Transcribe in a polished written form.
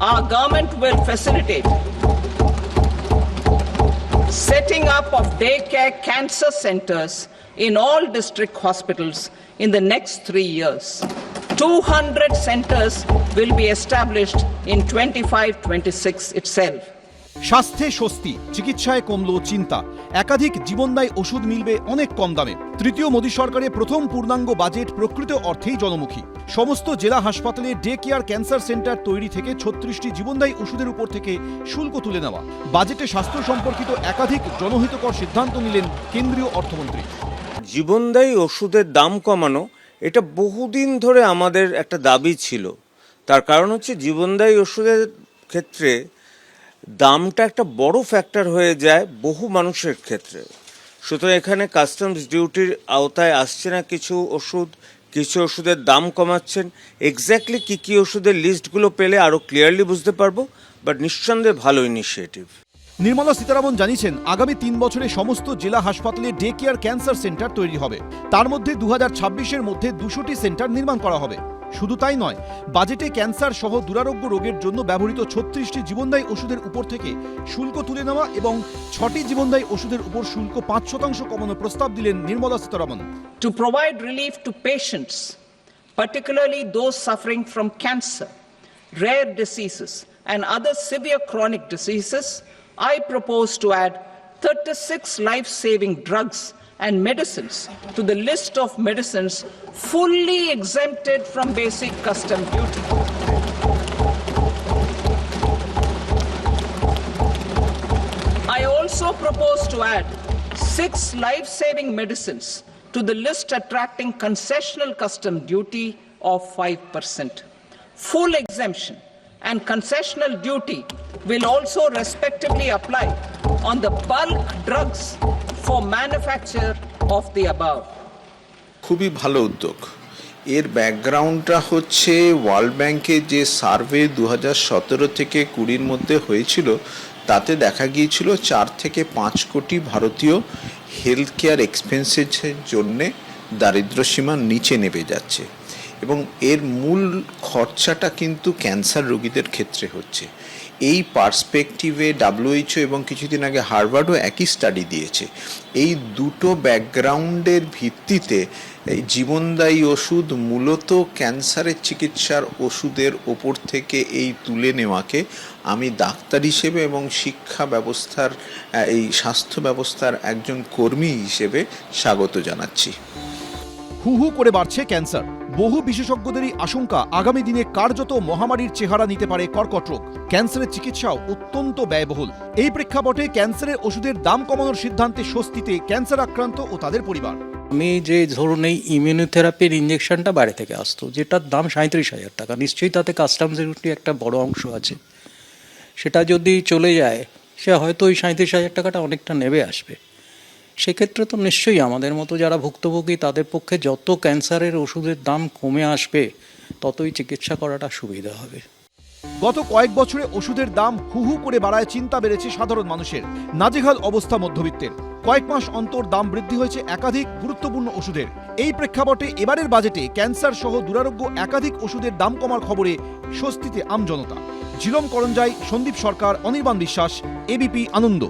Our government will facilitate setting up of daycare cancer centers in all district hospitals in the next 3 years. 200 centers will be established in 25-26 itself. স্বাস্থ্যে স্বস্তি, চিকিৎসায় কমলো চিন্তা, একাধিক জীবনদায়ী ওষুধ মিলবে অনেক কম দামে। তৃতীয় মোদী সরকারের প্রথম পূর্ণাঙ্গ বাজেট প্রকৃত অর্থেই জনমুখী। সমস্ত জেলা হাসপাতালে ডে কেয়ার ক্যান্সার সেন্টার তৈরি থেকে 36টি জীবনদায়ী ওষুধের উপর থেকে শুল্ক তুলে নেওয়া। বাজেটে স্বাস্থ্য সম্পর্কিত একাধিক জনহিতকর সিদ্ধান্ত নিলেন কেন্দ্রীয় অর্থমন্ত্রী। জীবনদায়ী ওষুধের দাম কমানো এটা বহুদিন ধরে আমাদের একটা দাবি ছিল। তার কারণ হচ্ছে জীবনদায়ী ওষুধের ক্ষেত্রে দামটা একটা বড় ফ্যাক্টর হয়ে যায় বহু মানুষের ক্ষেত্রে। সুতরাং এখানে কাস্টমস ডিউটির আওতায় আসছে না কিছু ওষুধ, কিছু ওষুধের দাম কমাচ্ছেন। এক্স্যাক্টলি কী কী ওষুধের লিস্টগুলো পেলে আরও ক্লিয়ারলি বুঝতে পারবো, বাট নিঃসন্দেহে ভালো ইনিশিয়েটিভ। নির্মলা সীতারামন জানিয়েছেন, আগামী 3 বছরে সমস্ত জেলা হাসপাতালে ডে কেয়ার ক্যান্সার সেন্টার তৈরি হবে। তার মধ্যে 2026-এর মধ্যে 200টি সেন্টার নির্মাণ করা হবে। শুধু তাই নয়, বাজেটে ক্যান্সার সহ দুরারোগ্য রোগের জন্য ব্যবহৃত 36টি জীবনদায়ী ওষুধের উপর থেকে শুল্ক তুলে নেওয়া এবং 6টি জীবনদায়ী ওষুধের উপর শুল্ক 5% কমানোর প্রস্তাব দিলেন Nirmala Sitharaman. To provide relief to patients, particularly those suffering from cancer, rare diseases, and other severe chronic diseases, I propose to add 36 life-saving drugs and medicines to the list of medicines fully exempted from basic custom duty. I also propose to add 6 life-saving medicines to the list attracting concessional custom duty of 5%. Full exemption and concessional duty will also respectively apply on the bulk drugs for manufacture of the above. খুবই ভালো উদ্যোগ। এর ব্যাকগ্রাউন্ডটা হচ্ছে world ব্যাংকের যে survey 2017 থেকে 20-র মধ্যে হয়েছিল, তাতে দেখা গিয়েছিল 4 থেকে 5 কোটি ভারতীয় হেলথ কেয়ার এক্সপেন্সেসের জন্যে দারিদ্র্যসীমার নিচে নেমে যাচ্ছে এবং এর মূল খরচাটা কিন্তু ক্যান্সার রোগীদের ক্ষেত্রে হচ্ছে। এই পার্সপেক্টিভে WHO এবং কিছুদিন আগে হার্ভার্ডও একই স্টাডি দিয়েছে। এই দুটো ব্যাকগ্রাউন্ডের ভিত্তিতে এই জীবনদায়ী ওষুধ মূলত ক্যান্সারের চিকিৎসার ওষুধের ওপর থেকে এই তুলে নেওয়াকে আমি ডাক্তার হিসেবে এবং শিক্ষা ব্যবস্থার এই স্বাস্থ্য ব্যবস্থার একজন কর্মী হিসেবে স্বাগত জানাচ্ছি। হু হু করে বাড়ছে ক্যান্সার। বহু বিশেষজ্ঞদেরই আশঙ্কা, আগামী দিনে কার্যত মহামারীর চেহারা নিতে পারে কর্কট রোগ। ক্যান্সারের চিকিৎসাও অত্যন্ত ব্যয়বহুল। এই প্রেক্ষাপটে ক্যান্সারের ওষুধের দাম কমানোর সিদ্ধান্তে স্বস্তিতে ক্যান্সার আক্রান্ত ও তাদের পরিবার। আমি যে ধরুন এই ইমিউনোথেরাপির ইঞ্জেকশনটা বাইরে থেকে আসতো, যেটার দাম 37,000 টাকা, নিশ্চয়ই তাতে কাস্টমস ডিউটি একটা বড় অংশ আছে। সেটা যদি চলে যায়, সে হয়তো ওই 37,000 টাকাটা অনেকটা নেবে আসবে। সেক্ষেত্রে তো নিশ্চয়ই আমাদের মতো যারা ভুক্তভোগী তাদের পক্ষে যত ক্যান্সারের ওষুধের দাম কমে আসবে, ততই চিকিৎসা করাটা সুবিধা হবে। গত কয়েক বছরে ওষুধের দাম হু হু করে বাড়ায় চিন্তা বেড়েছে সাধারণ মানুষের। নাজেহাল অবস্থা মধ্যবিত্তের। কয়েক মাস অন্তর দাম বৃদ্ধি হয়েছে একাধিক গুরুত্বপূর্ণ ওষুধের। এই প্রেক্ষাপটে এবারের বাজেটে ক্যান্সার সহ দুরারোগ্য একাধিক ওষুধের দাম কমার খবরে স্বস্তিতে আমজনতা। ঝিলম করঞ্জাই, সন্দীপ সরকার, অনির্বাণ বিশ্বাস, এবিপি আনন্দ।